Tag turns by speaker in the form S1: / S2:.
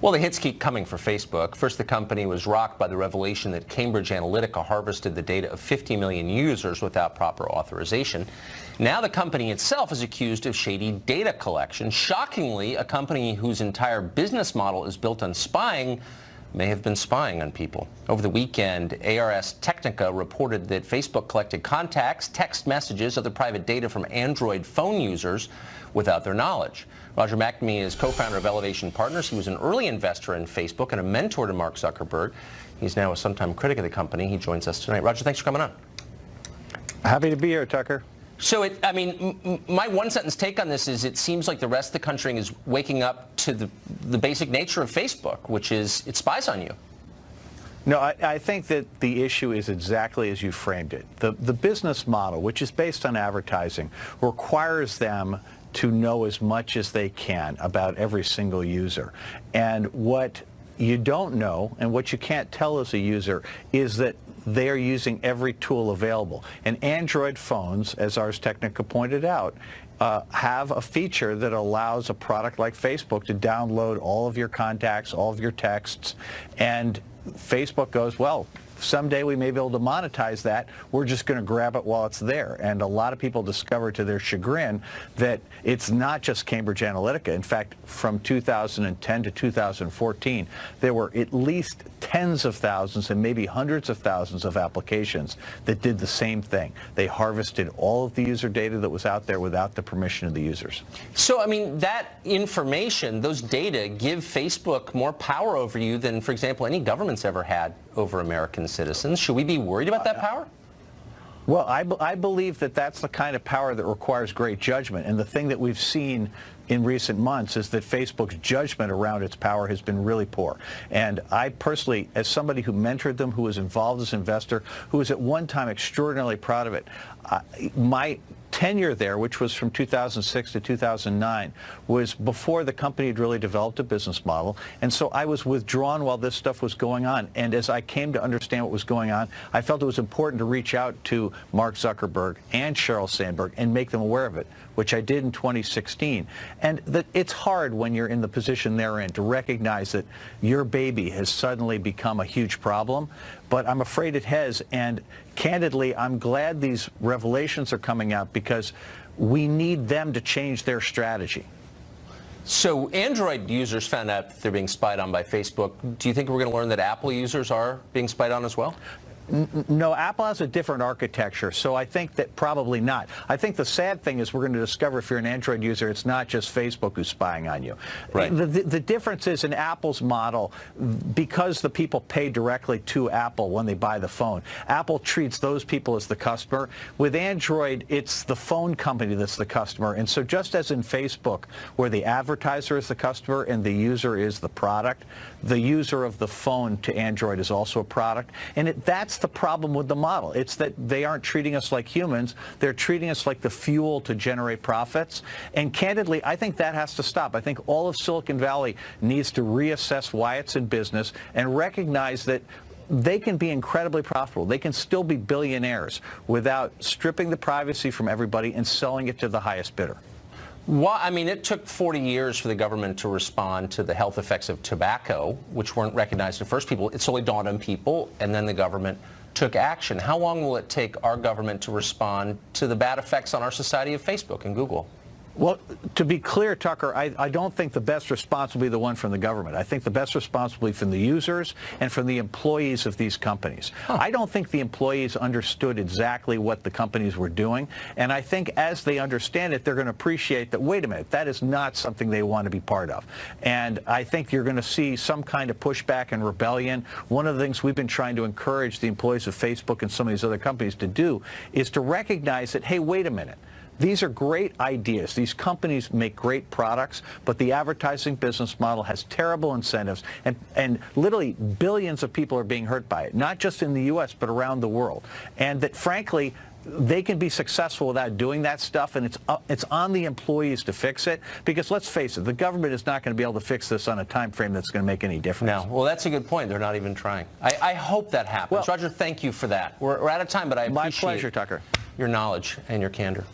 S1: Well, the hits keep coming for Facebook. First, the company was rocked by the revelation that Cambridge Analytica harvested the data of 50 million users without proper authorization. Now the company itself is accused of shady data collection. Shockingly, a company whose entire business model is built on spying may have been spying on people. Over the weekend, ARS Technica reported that Facebook collected contacts, text messages, other private data from Android phone users without their knowledge. Roger McNamee is co-founder of Elevation Partners. He was an early investor in Facebook and a mentor to Mark Zuckerberg. He's now a sometime critic of the company. He joins us tonight. Roger, thanks for coming on.
S2: Happy to be here, Tucker.
S1: So, my one-sentence take on this is it seems like the rest of the country is waking up to the basic nature of Facebook, which is it spies on you.
S2: No, I think that the issue is exactly as you framed it. The business model, which is based on advertising, requires them to know as much as they can about every single user. And what you don't know and what you can't tell as a user is that they are using every tool available. And Android phones, as Ars Technica pointed out, have a feature that allows a product like Facebook to download all of your contacts, all of your texts, and Facebook goes, well, someday we may be able to monetize that. We're just going to grab it while it's there. And a lot of people discover to their chagrin that it's not just Cambridge Analytica. In fact, from 2010 to 2014, there were at least tens of thousands and maybe hundreds of thousands of applications that did the same thing. They harvested all of the user data that was out there without the permission of the users.
S1: So, that information, those data, give Facebook more power over you than, for example, any government's ever had over American citizens. Should we be worried about that power?
S2: Well, I believe that that's the kind of power that requires great judgment. And the thing that we've seen in recent months is that Facebook's judgment around its power has been really poor. And I personally, as somebody who mentored them, who was involved as an investor, who was at one time extraordinarily proud of it, my tenure there, which was from 2006 to 2009, was before the company had really developed a business model. And so I was withdrawn while this stuff was going on. And as I came to understand what was going on, I felt it was important to reach out to Mark Zuckerberg and Sheryl Sandberg and make them aware of it, which I did in 2016. And it's hard when you're in the position they're in to recognize that your baby has suddenly become a huge problem. But I'm afraid it has. And candidly, I'm glad these revelations are coming out because we need them to change their strategy.
S1: So Android users found out that they're being spied on by Facebook. Do you think we're going to learn that Apple users are being spied on as well?
S2: No, Apple has a different architecture, so I think that probably not. I think the sad thing is we're going to discover if you're an Android user, it's not just Facebook who's spying on you.
S1: Right.
S2: The difference is in Apple's model, because the people pay directly to Apple when they buy the phone, Apple treats those people as the customer. With Android, it's the phone company that's the customer. And so just as in Facebook, where the advertiser is the customer and the user is the product, the user of the phone to Android is also a product. And that's the problem with the model. It's that they aren't treating us like humans. They're treating us like the fuel to generate profits. And candidly, I think that has to stop. I think all of Silicon Valley needs to reassess why it's in business and recognize that they can be incredibly profitable. They can still be billionaires without stripping the privacy from everybody and selling it to the highest bidder.
S1: Well, it took 40 years for the government to respond to the health effects of tobacco, which weren't recognized at first. It slowly dawned on people, and then the government took action. How long will it take our government to respond to the bad effects on our society of Facebook and Google?
S2: Well, to be clear, Tucker, I don't think the best response will be the one from the government. I think the best response will be from the users and from the employees of these companies. I don't think the employees understood exactly what the companies were doing, and I think as they understand it, they're going to appreciate that, wait a minute, that is not something they want to be part of. And I think you're going to see some kind of pushback and rebellion. One of the things we've been trying to encourage the employees of Facebook and some of these other companies to do is to recognize that, hey, wait a minute. These are great ideas. These companies make great products, but the advertising business model has terrible incentives, and literally billions of people are being hurt by it, not just in the U.S., but around the world. And that, frankly, they can be successful without doing that stuff, and it's on the employees to fix it, because let's face it, the government is not going to be able to fix this on a time frame that's going to make any difference.
S1: No. Well, that's a good point. They're not even trying. I hope that happens. Well, Roger, thank you for that. We're out of time, but I appreciate
S2: my pleasure, Tucker.
S1: Your knowledge and your candor.